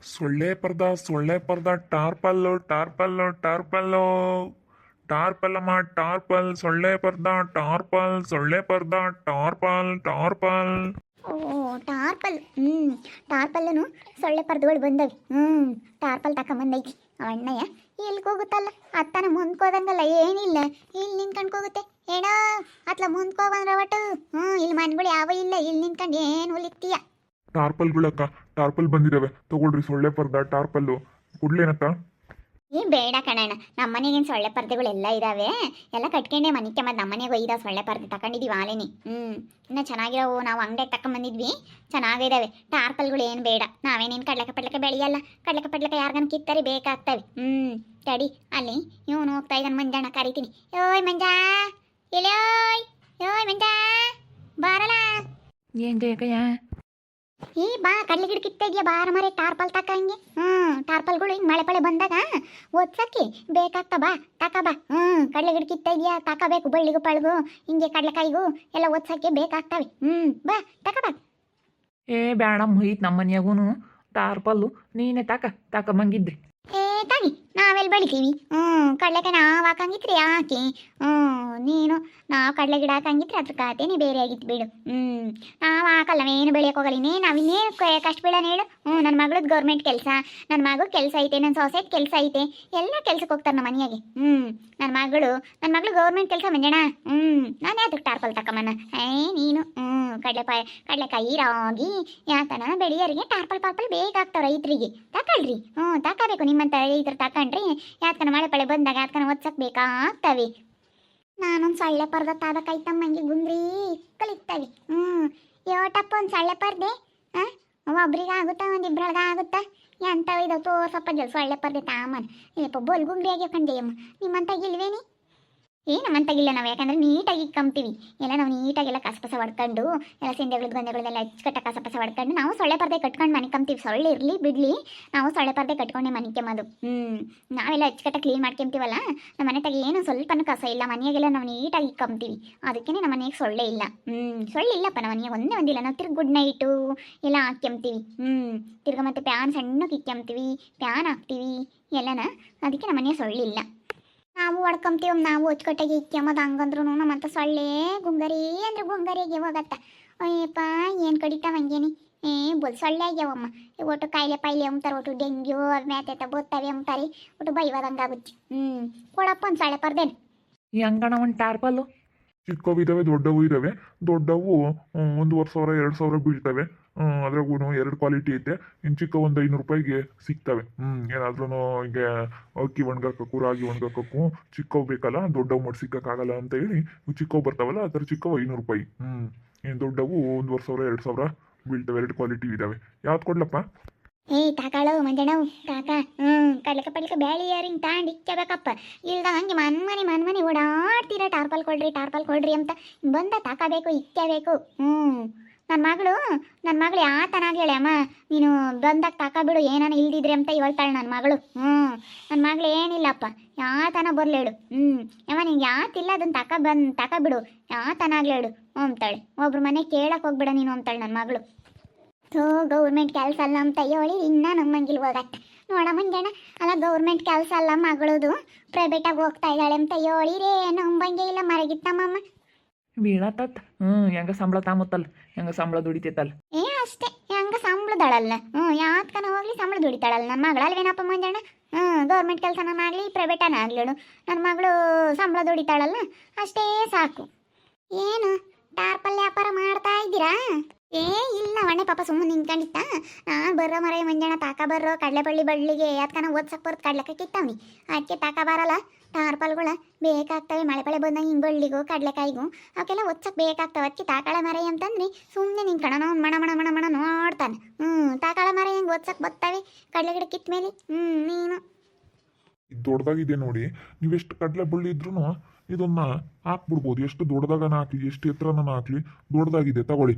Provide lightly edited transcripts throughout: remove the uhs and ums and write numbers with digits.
ಸೊಳ್ಳೆ ಪರ್ದ ಟಾರ್ಪಲ್ಲು ಟಾರ್ಪಲ್ಲು ಟಾರ್ಪಲ್ಲು ಟಾರ್ಪಲ್ಲಮ್ಮ ಟಾರ್ಪಲ್ ಸೊಳ್ಳೆ ಪರ್ದ ಟಾರ್ಪಲ್ ಸೊಳ್ಳೆ ಪರ್ದ ಟಾರ್ಪಲ್ ಟಾರ್ಪಲ್. ಓ ಟಾರ್ಪಲ್. ಟಾರ್ಪಲ್ಲನು ಸೊಳ್ಳೆ ಪರ್ದಗಳು ಬಂದವೆ. ಟಾರ್ಪಲ್ ತಕೊಂಬಂದೈತಿ ಅಣ್ಣಯ್ಯ. ಇಲ್ಲಿಗೆ ಹೋಗುತ್ತಲ್ಲ ಅತ್ತನ ಮುಂದ್ಕೋದಂಗಲ್ಲ, ಏನಿಲ್ಲ ಇಲ್ಲಿ ನಿಂತ್ಕೊಂಡ್ಕೋಗುತ್ತೆ ಏನೋ ಅತ್ಲ ಮುಂದ್ಕೋಬಂದ್ರ ಒಟ್ಟು. ಇಲ್ಲಿ ಮನ್ಗಳು ಯಾವ ಇಲ್ಲ, ಇಲ್ಲಿ ನಿಂತ್ಕೊಂಡು ಏನು ಹೊಲಿತ್ತೀಯ. ಟಾರ್ಪಲ್ಗಳಕ್ಕ, ಟಾರ್ಪಲ್ ಬಂದಿದ್ದಾವೆ ತಗೊಳ್ರಿ. ಸೊಳ್ಳೆ ಪರ್ದ ಟಾರ್ಪಲ್ಲು ಕೊಡ್ಲೇನಕ್ಕ? ಬೇಡ ಕಣಣ್ಣ, ನಮ್ಮ ಮನೆಗೇನು ಸೊಳ್ಳೆ ಪರ್ದೆಗಳೆಲ್ಲ ಇದಾವೆ. ಎಲ್ಲ ಕಟ್ಕೊಂಡೆ ಮನಿಕೆ ಮತ್ತು ನಮ್ಮ ಮನೆಗೆ ಒಯ್ದಾವೆ ಸೊಳ್ಳೆ ಪರ್ದೆ ತಗೊಂಡಿದ್ದೀವಿ ಆಲೇನಿ. ಇನ್ನು ಚೆನ್ನಾಗಿರೋವು ನಾವು ಅಂಗಡಿಗೆ ತಗೊಂಬಂದಿದ್ವಿ, ಚೆನ್ನಾಗಿದ್ದಾವೆ. ಟಾರ್ಪಲ್ಗಳು ಏನು ಬೇಡ, ನಾವೇನೇನು ಕಡ್ಲೆಕ ಪಡ್ಲೆಕ ಬೆಳೆಯಲ್ಲ. ಕಡ್ಲೆಕ ಪಡ್ಲೆಕ ಯಾರಿಗಾನ ಕಿತ್ತರಿ ಬೇಕಾಗ್ತವೆ. ತಡಿ ಅಲ್ಲಿ ಇವನು ಹೋಗ್ತಾ ಇದ್ದಾನೆ, ಮಂಜಾಣ ಕರಿತೀನಿ. ಯೋಯ್ ಮಂಜಾ, ಎಲ್ಲೋಯ್ ಯೋಯ್ ಮಂಜಾ ಬಾರಲ್ಲ. ಏನು ಬೇಕಯ್ಯ? ಈ ಬಾ ಕಡ್ಲೆ ಗಿಡ ಕಿತ್ತ ಇದೆಯಾ, ಬಾರ ಮರೆ ಟಾರ್ಪಲ್ ತಕಂಗೆ. ಟಾರ್ಪಲ್ಗಳು ಹಿಂಗೆ ಮಳೆ ಪಳೆ ಬಂದಾಗ ಓದ್ಸಕ್ಕೆ ಬೇಕಾಗ್ತ, ಬಾ ತಕ ಬಾ. ಕಡ್ಲೆ ಗಿಡ ಕಿತ್ತ ಇದೆಯಾ, ತಕೋಬೇಕು. ಬಳ್ಳಿಗೂ ಪಳ್ಗೂ ಹಿಂಗೆ ಕಡ್ಲೆಕಾಯಿಗೂ ಎಲ್ಲ ಓದ್ಸಕ್ಕೆ ಬೇಕಾಗ್ತವೆ. ಬಾ ತಕ ಬಾ. ಬೇಡ ಮುಗೀತು, ನಮ್ಮ ಮನ್ಯಾಗೂ ಟಾರ್ಪಲ್ಲು ನೀನೇ ತಕೊಂಬಂಗಿದ್ರಿ. ತಾಗಿ ನಾವೆಲ್ಲಿ ಬೆಳಿತೀವಿ? ಕಡ್ಲೆಕಾಯಿ ನಾವು ಹಾಕಂಗಿತ್ರಿ ಹಾಕಿ. ನೀನು ನಾವು ಕಡಲೆ ಗಿಡ ಹಾಕಂಗಿತ್ರಿ ಅದ್ರ ಖಾತೆನೇ ಬೇರೆ ಆಗಿತ್ತು ಬಿಡು. ನಾವು ಹಾಕಲ್ಲವೇನು ಬೆಳೆಯೋಕೆ ಹೋಗಲ್ಲ. ನಾವಿನ್ನೇನು ಕಷ್ಟ ಬೀಳೋಣ ಹೇಳು. ನನ್ನ ಮಗಳದ್ದು ಗೌರ್ಮೆಂಟ್ ಕೆಲಸ, ನನ್ನ ಮಗು ಕೆಲಸ ಐತೆ, ನನ್ನ ಸೊಸೆದು ಕೆಲಸ ಐತೆ, ಎಲ್ಲ ಕೆಲ್ಸಕ್ಕೆ ಹೋಗ್ತಾರೆ ನಮ್ಮ ಮನೆಯಾಗೆ. ನನ್ನ ಮಗಳು ಗೌರ್ಮೆಂಟ್ ಕೆಲಸ ಮಂಜಣ್ಣ. ನಾನು ಯಾವ್ದಕ್ಕೆ ಟಾರ್ಪಲ್ ತಕೊಂಬನ? ನೀನು ಕಡಲೆಕಾಯಿ ರಾಗಿ ಯಾತನ ಬೆಳೆಯೋರಿಗೆ ಟಾರ್ಪಲ್ ಪಾರ್ಪಲ್ ಬೇಕಾಗ್ತಾವ ರೈತರಿಗೆ. ತಗೊಳ್ರಿ, ತಗೋಬೇಕು. ನಿಮ್ಮಂತ ರೈತರು ತಕೊಂಡ್ರಿ ಯಾತ್ಕನ ಮಳೆ ಪಳೆ ಬಂದಾಗ ಯಾತ್ಕನ ಒದ್ಸಕ್ ಬೇಕಾಗ್ತವೆ. ನಾನೊಂದು ಸೊಳ್ಳೆ ಪರ್ದ ತಾದಕೈತಮ್ಮಂಗೆ ಗುಂದ್ರಿ ಕಲಿತಾವೆ. ಯೋಟಪ್ಪ ಒಂದು ಸೊಳ್ಳೆ ಪರ್ದೆ ಒಬ್ರಿಗೆ ಆಗುತ್ತಾ, ಒಂದಿಬ್ರೊಳಗ ಆಗುತ್ತಾ? ಎಂಥವು ಇದಾವೆ ತೋರ್ಸಪ್ಪ ಜಲ್ ಸೊಳ್ಳೆ ಪರ್ದೆ ತಾಮನ್. ಏಪ್ಪ ಬೋಲ್ ಗುಂಗ್ರಿ ಆಗ್ಯಾವ ಕಂಡೆಯಮ್ಮ. ನಿಮ್ಮಂತಾಗ ಇಲ್ವೇನಿ? ನಮ್ಮಂತಾಗಿಲ್ಲ ನಾವು, ಯಾಕಂದ್ರೆ ನೀಟಾಗಿ ಕಂತೀವಿ ಎಲ್ಲ. ನಾವು ನೀಟಾಗೆಲ್ಲ ಕಸಪಸ ಹೊಡ್ಕೊಂಡು ಎಲ್ಲ ಸಿಂಧೆಗಳದ್ದು ಗಂಧೆಗಳದೆಲ್ಲ ಅಚ್ಚುಕಟ್ಟ ಕಸಪಸ ಹೊಡ್ಕೊಂಡು ನಾವು ಸೊಳ್ಳೆ ಪರ್ದೆ ಕಟ್ಕೊಂಡು ಮನೆ ಕಂತೀವಿ. ಸೊಳ್ಳೆ ಇರಲಿ ಬಿಡಲಿ, ನಾವು ಸೊಳ್ಳೆ ಪರ್ದೆ ಕಟ್ಕೊಂಡೆ ಮನೆ ಕೆಮ್ಮದು. ನಾವೆಲ್ಲ ಅಚ್ಚುಕಟ್ಟ ಕ್ಲೀನ್ ಮಾಡ್ಕೊಂತೀವಲ್ಲ, ನಮ್ಮ ಮನೆ ತಾಗ ಏನು ಸ್ವಲ್ಪನೂ ಕಸ ಇಲ್ಲ. ಮನೆಯಾಗೆಲ್ಲ ನಾವು ನೀಟಾಗಿ ಕಂತೀವಿ, ಅದಕ್ಕೇ ನಮ್ಮ ಮನೆಗೆ ಸೊಳ್ಳೆ ಇಲ್ಲ. ಸೊಳ್ಳೆ ಇಲ್ಲಪ್ಪ ನಮ್ಮ ಮನೆಗೆ, ಒಂದಿಲ್ಲ. ನಾವು ತಿರ್ಗಿ ಗುಡ್ ನೈಟು ಎಲ್ಲ ಹಾಕ್ಯಂತೀವಿ. ತಿರ್ಗಿ ಮತ್ತೆ ಪ್ಯಾನ್ ಸಣ್ಣಕ್ಕೆ ಇಕ್ಕೊಂತೀವಿ, ಪ್ಯಾನ್ ಹಾಕ್ತೀವಿ ಎಲ್ಲನ. ಅದಕ್ಕೆ ನಮ್ಮ ಮನೆಗೆ ಸೊಳ್ಳೆ ಇಲ್ಲ. ನಾವು ಹೊಡ್ಕೊಂತೀವ, ನಾವು ಅಚ್ಚುಕಟ್ಟಾಗಿ ಇಕ್ಕೊಂಬದು. ಹಂಗಂದ್ರು ನಮ್ಮಂತ ಸೊಳ್ಳೆ ಗುಂಗರಿ ಅಂದ್ರೆ ಗುಂಗರಿಗೆ ಹೋಗತ್ತ. ಅಯ್ಯಪ್ಪ ಏನು ಕಡಿತಾವ ಹಂಗೇನಿ. ಬೋಲ್ ಸೊಳ್ಳೆ ಆಗ್ಯಾವಮ್ಮ. ಒಟ್ಟು ಕಾಯಿಲೆ ಪಾಯಿಲೆ ಅಂತಾರೆ, ಒಟ್ಟು ಡೆಂಗ್ಯೂ ಮ್ಯಾತೆತ ಬೋತ್ತವೆ ಅಂತಾರೆ, ಒಟ್ಟು ಬೈವಾದಂಗಾಗುತ್ತೆ. ಕೊಡಪ್ಪ ಒಂದು ಸೊಳ್ಳೆ ಪರ್ದೇನು. ಹೆಂಗಣ ಒಂದು ಟಾರ್ಪಲ್ಲು? ಚಿಕ್ಕವು ಇದಾವೆ, ದೊಡ್ಡವು ಇದಾವೆ. ದೊಡ್ಡವು 1,500 2,000 ಬೀಳ್ತವೆ. ಅದ್ರಾಗೂ 2 ಕ್ವಾಲಿಟಿ ಐತೆ. ಇನ್ನು ಚಿಕ್ಕ ಒಂದು 500 ರೂಪಾಯಿಗೆ ಸಿಗ್ತವೆ. ಏನಾದ್ರೂ ಈಗ ಅಕ್ಕಿ ಒಣಗಾಕಕ್ಕೂ ರಾಗಿ ಒಣಗಾಕಕ್ಕೂ ಚಿಕ್ಕವು ಬೇಕಲ್ಲ, ದೊಡ್ಡವು ಮಡ್ಸಿಕ್ಕಾಗಲ್ಲ ಅಂತ ಹೇಳಿ ಚಿಕ್ಕವು ಬರ್ತಾವಲ್ಲ, ಆ ಥರ ಚಿಕ್ಕವು 500 ರೂಪಾಯಿ. ಏನು ದೊಡ್ಡವು 1,500 2,000 ಬೀಳ್ತವೆ. 2 ಕ್ವಾಲಿಟಿ ಇದಾವೆ. ಯಾವ್ದು ಕೊಡ್ಲಪ್ಪ? ತಾಕಾಳು ಮಂಜಣ್ಣವು ತಾಕ. ಕಡ್ಲೆಕ ಪಡ್ಲೆಕ ಬ್ಯಾಳಿ ಯಾರಿಂಗ್ ತಾಂಡು ಇಕ್ಕಬೇಕಪ್ಪ. ಇಲ್ದ ಹಂಗೆ ಮನ್ಮನೆ ಓಡಾಡ್ತೀರ, ಟಾರ್ಪಲ್ ಕೊಡ್ರಿ ಅಂತ. ಬಂದ ತಾಕಬೇಕು, ಇಕ್ಕಬೇಕು. ನನ್ನ ಮಗಳು ಯಾತನಾಗ್ಲೇಳೆ ಅಮ್ಮ, ನೀನು ಬಂದಾಗ ತಾಕಬಿಡು, ಏನಾನ ಇಲ್ದಿದ್ರೆ ಅಂತ ಹೇಳ್ತಾಳೆ ನನ್ನ ಮಗಳು. ನನ್ನ ಮಗಳು ಏನಿಲ್ಲಪ್ಪ, ಯಾತನ ಬರ್ಲೇಳು. ಯಮ್ಮ ನಿಂಗೆ ಯಾತಿಲ್ಲ ಅದನ್ನ ತಕಬಿಡು, ಯಾತನಾಗ್ಲೇಳು ಅಂತಾಳೆ. ಒಬ್ರು ಮನೆ ಕೇಳಕ್ಕೆ ಹೋಗ್ಬಿಡ ನೀನು ಅಂತಾಳೆ ನನ್ನ ಮಗಳು. ಗೌರ್ಮೆಂಟ್ ಕೆಲಸ ಅಲ್ಲ ಅಂತ ಹೇಳಿ ಇನ್ನ ನಮ್ಮಂಗಿಲ್ ಹೋಗತ್ತ. ನೋಡ ಮಂಜಣ್ಣ, ಅಲ್ಲ ಗೌರ್ಮೆಂಟ್ ಕೆಲಸ ಅಲ್ಲ ಮಗಳದು, ಪ್ರೈವೇಟಾಗಿ ಹೋಗ್ತಾ ಇದ್ದಾಳೆ ಅಂತ ಹೇಳಿರೇ ನಂಬಂಗೆ ಇಲ್ಲ. ಮರಗಿತ್ತಮ್ಮ ಬೀಳತ್ತ. ಹೆಂಗ ಸಂಬಳ ತಾಮತ್ತಲ್ಲ, ಹೆಂಗ ಸಂಬಳ ದುಡಿತೈತಲ್ಲ. ಅಷ್ಟೇ, ಹೆಂಗ ಸಂಬಳದಾಳಲ್ಲ. ಯಾತ್ಕನ ಹೋಗ್ಲಿ ಸಂಬಳ ದುಡಿತಾಳಲ್ಲ ನನ್ನ ಮಗಳು. ಅಲ್ವೇನಪ್ಪ ಮಂಜಣ್ಣ? ಗೌರ್ಮೆಂಟ್ ಕೆಲಸನಾಗಲಿ ಪ್ರೈವೇಟನಾಗ್ಲೇಳು, ನನ್ನ ಮಗಳು ಸಂಬಳ ದುಡಿತಾಳಲ್ಲ, ಅಷ್ಟೇ ಸಾಕು. ಏನು ಟಾರ್ಪಲ್ ವ್ಯಾಪಾರ ಮಾಡ್ತಾ ಇದ್ದೀರಾ? ಇಲ್ಲ ಒಣ್ಣೆ ಪಾಪ ಸುಮ್ಮನೆ ನಿಂತ್ಕೊಂಡಿತ್ತ. ನಾನು ಬರ್ರೋ ಮರ ಮಂಜಣ್ಣ ತಾಕ ಬರ್ರೋ, ಕಡಲೆ ಬಳ್ಳಿಗೆ ಯಾತ್ಕನ ಓದ್ಸಕ್ಕೆ ಬರೋದು ಕಡ್ಲೆಕಾಯಿ ಕಿತ್ತವ್ನಿ, ಅದಕ್ಕೆ ತಾಕ ಬರಲ್ಲ. ಟಾರ್ಪಲ್ಗಳ ಬೇಕಾಗ್ತವೆ, ಮಳೆ ಪಳೆ ಬಂದಾಗ ಹಿಂಗೆ ಬಳ್ಳಿಗೂ ಕಡಲೆಕಾಯಿಗೂ ಅವಕ್ಕೆಲ್ಲ ಒಚ್ಚಕ್ಕೆ ಬೇಕಾಗ್ತವೆ. ಅದಕ್ಕೆ ತಾಕಳ ಮರ ಅಂತಂದ್ರಿ ಸುಮ್ಮನೆ ನಿಂತ್ಕಣ ನಾವು ಮಣ ನೋಡ್ತಾನೆ. ತಾಕಳ ಮರ ಹೆಂಗೆ ಒಚ್ಚಕ್ಕೆ ಬರ್ತವೆ ಕಡಲೆ ಗಿಡ ಕಿತ್ತ ಮೇಲೆ. ನೀನು ದೊಡ್ಡದಾಗಿದೆ ನೋಡಿ. ನೀವೆಷ್ಟು ಕಡಲೆ ಬಳ್ಳಿ ಇದ್ರೂ ಇದನ್ನ ಹಾಕ್ಬಿಡ್ಬೋದು. ಎಷ್ಟು ದೊಡ್ಡದಾಗನ ಹಾಕ್ಲಿ, ಎಷ್ಟು ಎತ್ತರನ ಹಾಕ್ಲಿ, ದೊಡ್ಡದಾಗಿದೆ ತಗೊಳ್ಳಿ.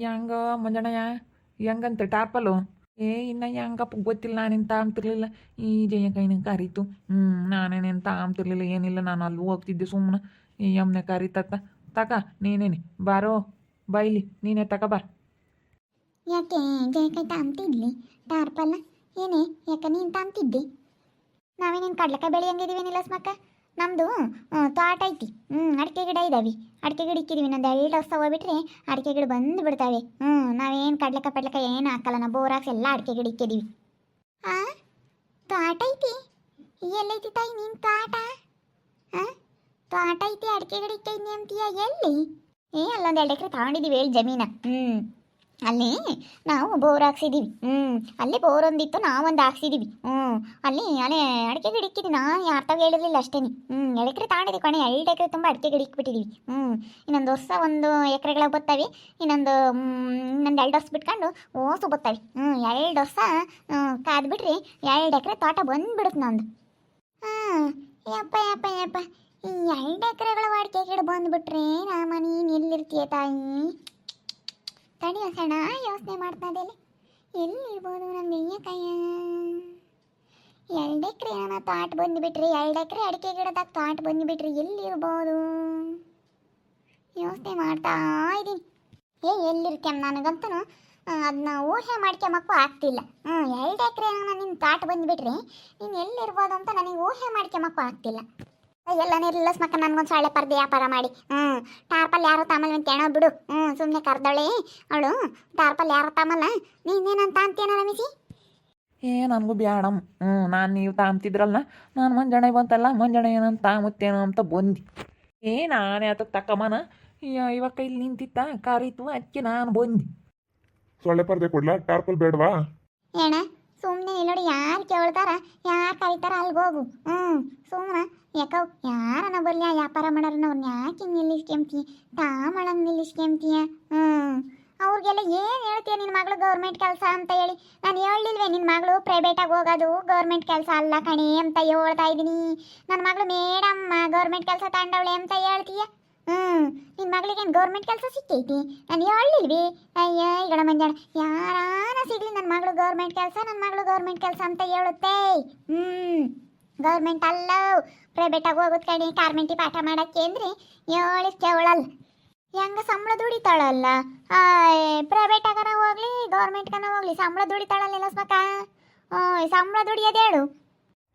ಹೆಂಗ ಮಂಜಣ್ಣಯ್ಯ, ಹೆಂಗಂತೆ ಟಾರ್ಪಲ್ಲು? ಇನ್ನು ಹೆಂಗಪ್ಪ ಗೊತ್ತಿಲ್ಲ, ನಾನೇನು ತಾಂಬ್ತಿರ್ಲಿಲ್ಲ. ಈ ಜಯಕೈನ ಕರೀತು. ನಾನೇನೇನು ತಾಂಬ್ತಿರ್ಲಿಲ್ಲ, ಏನಿಲ್ಲ. ನಾನು ಅಲ್ಲಿ ಹೋಗ್ತಿದ್ದೆ ಸುಮ್ಮನೆ. ಈ ಯಮ್ನೆ ಕರೀತತ್ತ. ತಕ ನೀನೇನೆ ಬಾರೋ ಬೈಲಿ, ನೀನೇ ತಕ ಬಾರ. ಯಾಕೆ ಜಯಕೈ ತಾಂಬ್ತಿದ್ಲಿ ಟಾರ್ಪಲ್ಲ? ಏನೇ ಯಾಕ ನೀನು ತಂತಿದ್ದಿ ನಾವೇನೇನು ಕಡ್ಲೆಕಾಯಿ ಬೆಳೆ ಹಂಗಿದೀವೇನಿಲ್ಲ ಸ್ಮಕ್ಕ ನಮ್ಮದು ತೋಟ ಐತಿ ಅಡಿಕೆ ಗಿಡ ಇದ್ದಾವೆ ಅಡಿಕೆ ಗಿಡ ಇಕ್ಕಿದೀವಿ ನಂದು 2 ವರ್ಷ ಹೋಗ್ಬಿಟ್ರೆ ಅಡಿಕೆ ಗಿಡ ಬಂದು ಬಿಡ್ತಾವೆ ನಾವೇನು ಕಡ್ಲೆಕಾಯಿ ಪಡ್ಲೆಕಾಯಿ ಏನು ಹಾಕಲ್ಲ ನಾವು ಬೋರಾಕ್ಸ್ ಎಲ್ಲ ಅಡಿಕೆ ಗಿಡ ಇಕ್ಕಿದೀವಿ ತೋಟ ಐತಿ ಎಲ್ಲೈತಿ ತಾಯಿ ನೀನು ತೋಟ ತೋಟ ಐತಿ ಅಡಿಕೆ ಗಿಡ ಇಕ್ಕೈತಿ ಅಂತೀಯ ಎಲ್ಲಿ ಅಲ್ಲೊಂದು 2 ಎಕರೆ ತಗೊಂಡಿದ್ದೀವಿ ಹೇಳಿ ಜಮೀನ ಅಲ್ಲಿ ನಾವು ಬೋರ್ ಹಾಕ್ಸಿದ್ದೀವಿ ಅಲ್ಲಿ ಬೋರ್ ಒಂದಿತ್ತು ನಾವೊಂದು ಹಾಕ್ಸಿದ್ದೀವಿ ಅಲ್ಲಿ ಅಡಿಕೆ ಗಿಡ ಇಕ್ಕಿದ್ದೀವಿ ನಾನು ಯಾರ ತಾವು ಹೇಳಿರಲಿಲ್ಲ ಅಷ್ಟೇ 2 ಎಕರೆ ತಗೊಂಡಿದ್ದೀವಿ ಕಣೆ 2 ಎಕರೆ ತುಂಬ ಅಡಿಕೆ ಗಿಡ ಇಕ್ಬಿಟ್ಟಿದ್ದೀವಿ ಇನ್ನೊಂದು ವರ್ಷ 1 ಎಕರೆಗಳ ಬರ್ತವೆ ಇನ್ನೊಂದು 2 ವರ್ಷ ಬಿಟ್ಕೊಂಡು ಓಸು ಬರ್ತವೆ 2 ವರ್ಷ ಕಾದ್ಬಿಟ್ರಿ 2 ಎಕರೆ ತೋಟ ಬಂದ್ಬಿಡುತ್ತೆ ನಂದು ಯಪ್ಪ ಯಪ್ಪ ಯಪ್ಪ ಈ 2 ಎಕರೆಗಳ ಅಡಿಕೆ ಗಿಡ ಬಂದ್ಬಿಟ್ರೆ ರಾಮ ನೀನು ಎಲ್ಲಿರ್ತೀಯ ತಾಯಿ ತಡಿ ಸಣ್ಣ ಯೋಚನೆ ಮಾಡ್ತಾ ಇದ್ದೇನೆ ಎಲ್ಲಿರ್ಬೋದು ನಮ್ಮ ಕೈಯ 2 ಎಕರೆ ಏನೋ ತೋಟ ಬಂದುಬಿಟ್ರಿ 2 ಎಕರೆ ಅಡಿಕೆ ಗಿಡದಾಗ ತೋಟ ಬಂದುಬಿಟ್ರಿ ಎಲ್ಲಿರ್ಬೋದು ಯೋಚನೆ ಮಾಡ್ತಾ ಇದ್ದೀನಿ ಎಲ್ಲಿರ್ತೇನೆ ನನಗಂತೂ ಅದನ್ನ ಊಹೆ ಮಾಡ್ಕೊಂಬಕ್ಕೂ ಆಗ್ತಿಲ್ಲ 2 ಎಕರೆ ಏನೋ ನಿನ್ನ ತೋಟ ಬಂದುಬಿಟ್ರಿ ನೀನು ಎಲ್ಲಿರ್ಬೋದು ಅಂತ ನನಗೆ ಊಹೆ ಮಾಡ್ಕೊಂಬಕ್ಕೂ ಆಗ್ತಿಲ್ಲ ಎಲ್ಲ ನಿರ್ಲಿಲ್ಲ ಸ್ಮಕ್ಕ ನನಗೊಂದು ಸೊಳ್ಳೆ ಪರ್ದೆ ವ್ಯಾಪಾರ ಮಾಡಿ ಟಾರ್ಪಲ್ ಯಾರೋ ತಾಮಲ್ ಅಂತ ಏನೋ ಬಿಡು ಸುಮ್ಮನೆ ಕರ್ದವಳೆ ಅವಳು ಟಾರ್ಪಲ್ ಯಾರೋ ತಾಮಲ್ಲ ನೀನೇನಂತ ಅಂತೀನ ರಮೇಶಿ ನನಗೂ ಬ್ಯಾಡಮ್ ನಾನು ನೀವು ತಾಂಬ್ತಿದ್ರಲ್ಲ ನಾನು ಮಂಜಾನೆ ಬಂತಲ್ಲ ಮಂಜಾನೆ ಏನಂತ ತಾಮುತ್ತೇನೋ ಅಂತ ಬಂದು ನಾನು ಯಾತಕ್ಕೆ ತಕ್ಕಮ್ಮನ ಇವಾಗ ಕೈಲಿ ನಿಂತಿತ್ತ ಕಾರಿತ್ತು ಅದಕ್ಕೆ ನಾನು ಬಂದು ಸೊಳ್ಳೆ ಪರ್ದೆ ಕೊಡ್ಲಾ ಟಾರ್ಪಲ್ ಬೇಡವಾ ಏನ ಸುಮ್ಮನೆ ನೋಡಿ ಯಾರು ಕೇಳ್ತಾರ ಯಾರು ಕರೀತಾರ ಅಲ್ಲಿಗೆ ಹೋಗು ಸುಮ್ಮನೆ ಯಾಕವ್ ಯಾರನ್ನ ಬರ್ಲಿ ವ್ಯಾಪಾರ ಮಾಡೋರನ್ನ ಅವ್ರನ್ನ ಯಾಕೆ ನಿಲ್ಲಿಸ್ಕೊಂತೀಯ ತಾಮಳಂಗೆ ನಿಲ್ಲಿಸ್ಕೊಂತೀಯ ಅವ್ರಿಗೆಲ್ಲ ಏನು ಹೇಳ್ತೀಯ ನಿನ್ನ ಮಗಳು ಗೌರ್ಮೆಂಟ್ ಕೆಲಸ ಅಂತ ಹೇಳಿ ನಾನು ಹೇಳಿಲ್ವೇ ನಿನ್ನ ಮಗಳು ಪ್ರೈವೇಟಾಗಿ ಹೋಗೋದು ಗೌರ್ಮೆಂಟ್ ಕೆಲಸ ಅಲ್ಲ ಕಣೆ ಅಂತ ಹೇಳ್ತಾ ಇದ್ದೀನಿ ನನ್ನ ಮಗಳು ಮೇಡಮ್ಮ ಗೌರ್ಮೆಂಟ್ ಕೆಲಸ ತಗೊಂಡವಳೆ ಅಂತ ಹೇಳ್ತೀಯ ನಿನ್ನ ಮಗಳಿಗೇನು ಗೌರ್ಮೆಂಟ್ ಕೆಲಸ ಸಿಕ್ಕೈತಿ ನಾನು ಹೇಳಿಲ್ವಿ ಅಯ್ಯ ಈಗಡ ಮಂಜಾಣ ಯಾರಾನ ಸಿಗಲಿ ನನ್ನ ಮಗಳು ಗೌರ್ಮೆಂಟ್ ಕೆಲಸ ಅಂತ ಹೇಳುತ್ತೆ ಗೌರ್ಮೆಂಟ್ ಅಲ್ಲ ಪ್ರೈವೇಟಾಗಿ ಹೋಗೋದು ಕಡೆ ಕಾರ್ಮೆಂಟಿ ಪಾಠ ಮಾಡೋಕ್ಕೆ ಅಂದರೆ ಹೇಳಿದ್ ಕೇಳಲ್ಲ ಹೆಂಗ ಸಂಬಳ ದುಡಿತಾಳಲ್ಲ ಪ್ರೈವೇಟಾಗನ ಹೋಗ್ಲಿ ಗೌರ್ಮೆಂಟ್ಗನ ಹೋಗ್ಲಿ ಸಂಬಳ ದುಡಿತಾಳಲ್ಲ ಸ್ಮಕ ಸಂಬಳ ದುಡಿಯೋದು ಹೇಳು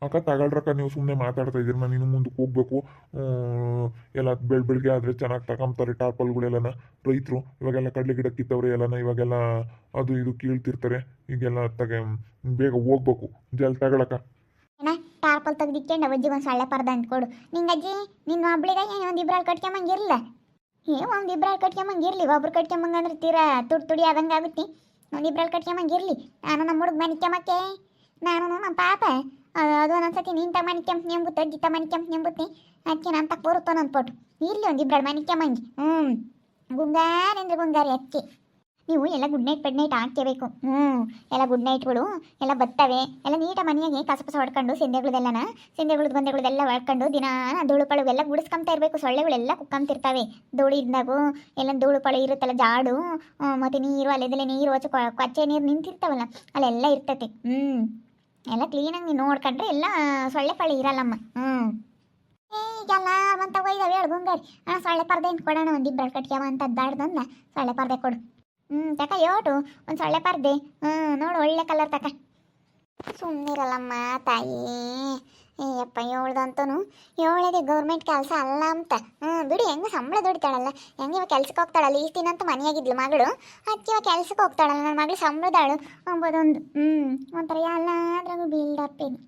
ಅಕ್ಕ ತಗೊಳ್ರಕ್ಕ ನೀವು ಸುಮ್ಮನೆ ಮಾತಾಡ್ತಾ ಇದ್ದೀರಿ ನಾನು ಇನ್ನು ಮುಂದಕ್ಕೆ ಹೋಗ್ಬೇಕು ಎಲ್ಲ ಬೆಳಿಗ್ಗೆ ಆದರೆ ಚೆನ್ನಾಗಿ ತಗೊಂತಾರೆ ಟಾರ್ಪಲ್ಗಳೆಲ್ಲನ ರೈತರು ಇವಾಗೆಲ್ಲ ಕಡಲೆ ಗಿಡ ಕಿತ್ತವ್ರೆ ಎಲ್ಲನ ಇವಾಗೆಲ್ಲ ಅದು ಇದು ಕೀಳ್ತಿರ್ತಾರೆ ಈಗೆಲ್ಲ ಬೇಗ ಹೋಗ್ಬೇಕು ಜಲ್ ತಗೊಳಕ್ಕ ಟಾರ್ಪಲ್ ತೆಗ್ದಿಕ್ಕೊಂಡು ಅಜ್ಜಿಗೆ ಒಂದು ಸೊಳ್ಳೆ ಪರ್ದ ಅಂದ್ಕೊಡು ನಿಂಗಜ್ಜಿ ನಿನ್ನ ಒಬ್ಳಿಗೆ ಏನು ಒಂದು ಇಬ್ರಾಳು ಕಟ್ಕೊಂಬಂಗಿರಲ್ಲ ಒಂದು ಇಬ್ರಾಳು ಕಟ್ಕೊಂಬಂಗಿರಲಿ ಒಬ್ರು ಕಟ್ಕೊಂಬಂಗಂದ್ರೆ ತೀರಾ ತುಡಿ ಆದಂಗೆ ಆಗುತ್ತೆ ಒಂದು ಇಬ್ರಾಳು ಕಟ್ಕೊಂಬಂಗಿರಲಿ ನಾನು ನಮ್ಮ ಹುಡುಗ ಮನಿಕ್ಯಮಕ್ಕೆ ನಾನು ನಮ್ಮ ಪಾಪ ಅದು ಒಂದೊಂದ್ಸತಿ ನಿಂತ ಮನಿಕ್ಯಂಪ್ ನೆಂಬುತ್ತೆ ಅಜ್ಜಿತ ಮನಿಕ್ಯಂಪ್ ನೆಂಬುತ್ತೆ ಅದಕ್ಕೆ ನಾನು ತಕ್ಕ ಬರುತ್ತಾನ ಅಂದ್ಕೊಟ್ಟು ಇರಲಿ ಒಂದು ಇಬ್ರಾಳು ಮನಿಕ್ಯಮಂಗಿ ಗುಂಗಾರ ಅಂದ್ರೆ ಗುಂಗಾರಿ ಅದಕ್ಕೆ ನೀವು ಎಲ್ಲ ಗುಡ್ ನೈಟ್ ಬೆಡ್ ನೈಟ್ ಹಾಕ್ಕೋಬೇಕು ಎಲ್ಲ ಗುಡ್ ನೈಟ್ಗಳು ಎಲ್ಲ ಬರ್ತವೆ ಎಲ್ಲ ನೀಟಾಗಿ ಮನೆಯಾಗೆ ಕಸ ಹೊಡ್ಕೊಂಡು ಸಿಂಧೆಗಳದ್ದು ಬಂದೆಗಳದೆಲ್ಲ ಹೊಡ್ಕೊಂಡು ದಿನ ಧೂಳುಪಳು ಎಲ್ಲ ಗುಡಿಸ್ಕೊಂತ ಇರಬೇಕು ಸೊಳ್ಳೆಗಳೆಲ್ಲ ಕುಕ್ಕಂತಿರ್ತವೆ ಧೂಳಿಂದಾಗು ಎಲ್ಲ ಧೂಳುಪಳು ಇರುತ್ತಲ್ಲ ಜಾಡು ಮತ್ತು ನೀರು ಅಲ್ಲೆದಲ್ಲೇ ನೀರು ಹೊಚ್ಚ ಕೊಚ್ಚೆ ನೀರು ನಿಂತಿರ್ತಾವಲ್ಲ ಅಲ್ಲೆಲ್ಲ ಇರ್ತೈತೆ ಎಲ್ಲ ಕ್ಲೀನಾಗಿ ನೋಡ್ಕೊಂಡ್ರೆ ಎಲ್ಲ ಸೊಳ್ಳೆ ಪಳೆ ಇರಲ್ಲಮ್ಮ ಈಗೆಲ್ಲ ಅಂತ ಒಯ್ದಾವೆ ಹೇಳು ಗುಂಗಾರಿ ಸೊಳ್ಳೆ ಪರ್ದೆ ಅಂತ ಕೊಡೋಣ ಒಂದು ಇಬ್ಬರು ಕಟ್ಕ್ಯಾವ ಅಂತ ಅದ್ದಾಡ್ದಂದ ಸೊಳ್ಳೆ ಪರ್ದೆ ಕೊಡು ತಕ ಯೋಟು ಒಂದು ಸೊಳ್ಳೆ ಪರ್ದೆ ನೋಡು ಒಳ್ಳೆ ಕಲರ್ ತಕ ಸುಮ್ಮನಿರಲ್ಲಮ್ಮ ತಾಯಿ ಅಯ್ಯಪ್ಪ ಏಳ್ದಂತೂ ಏಳದೆ ಗೌರ್ಮೆಂಟ್ ಕೆಲಸ ಅಲ್ಲ ಅಂತ ಬಿಡಿ ಹೆಂಗೆ ಸಂಬಳ ದುಡಿತಾಳಲ್ಲ ಹೆಂಗೆ ಇವಾಗ ಕೆಲ್ಸಕ್ಕೆ ಹೋಗ್ತಾಳಲ್ಲ ಈ ದಿನ ಅಂತೂ ಮನೆಯಾಗಿದ್ಲು ಮಗಳು ಅದಕ್ಕೆ ಇವಾಗ ಕೆಲ್ಸಕ್ಕೆ ಹೋಗ್ತಾಳಲ್ಲ ನನ್ನ ಮಗಳು ಸಂಬಳದಾಳು ಅಂಬೋದೊಂದು ಒಂಥರ ಎಲ್ಲಾದ್ರಾಗೂ ಬಿಲ್ಡಪ್ ಇದೆ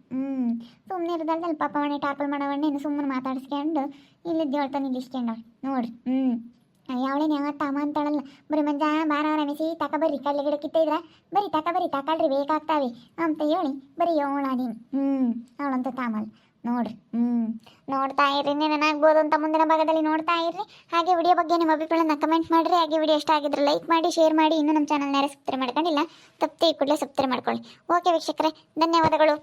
ಸುಮ್ಮನೆ ಇರೋದಲ್ದಲ್ಲಿ ಪಾಪ ಮನೆ ಟಾರ್ಪಲ್ ಮಾಡೋವಣ್ಣೆ ಸುಮ್ಮನೆ ಮಾತಾಡಿಸ್ಕೊಂಡು ಇಲ್ಲಿದ್ದು ಹೇಳ್ತಾನೆ ನಿಲ್ಲಿಸ್ಕೊಂಡವ್ಳು ನೋಡ್ರಿ ಯಾವಳೇನು ಯಾವತ್ತ ಅಮ್ಮ ಅಂತಾಳಲ್ಲ ಬರೀ ಮಂಜ ಬಾರ ರಮೇಶಿ ತಕ ಬರ್ರಿ ಕಳ್ಳೆ ಗಿಡ ಕಿತ್ತಿದ್ರ ಬರೀ ತಕಳ್ರಿ ಬೇಕಾಗ್ತಾವೆ ಅಂತ ಹೇಳಿ ಬರೀ ಅವಳಾದೀನಿ ಅವಳಂತ ತಾಮಲ್ ನೋಡ್ರಿ ನೋಡ್ತಾ ಇರ್ರಿ ನೆನಾಗ್ಬೋದು ಅಂತ ಮುಂದಿನ ಭಾಗದಲ್ಲಿ ನೋಡ್ತಾ ಇರ್ರಿ ಹಾಗೆ ವಿಡಿಯೋ ಬಗ್ಗೆ ನಿಮ್ಮ ಅಭಿಪ್ರಾಯನ ಕಮೆಂಟ್ ಮಾಡಿರಿ ಹಾಗೆ ವಿಡಿಯೋ ಇಷ್ಟ ಆಗಿದ್ರೆ ಲೈಕ್ ಮಾಡಿ ಶೇರ್ ಮಾಡಿ ಇನ್ನೂ ನಮ್ಮ ಚಾನಲ್ನ ಸಬ್ಸ್ಕ್ರೈಬ್ ಮಾಡ್ಕೊಂಡಿಲ್ಲ ತಪ್ಪದೆ ಕೂಡಲೇ ಸಬ್ಸ್ಕ್ರೈಬ್ ಮಾಡ್ಕೊಳ್ಳಿ ಓಕೆ ವೀಕ್ಷಕರೇ ಧನ್ಯವಾದಗಳು.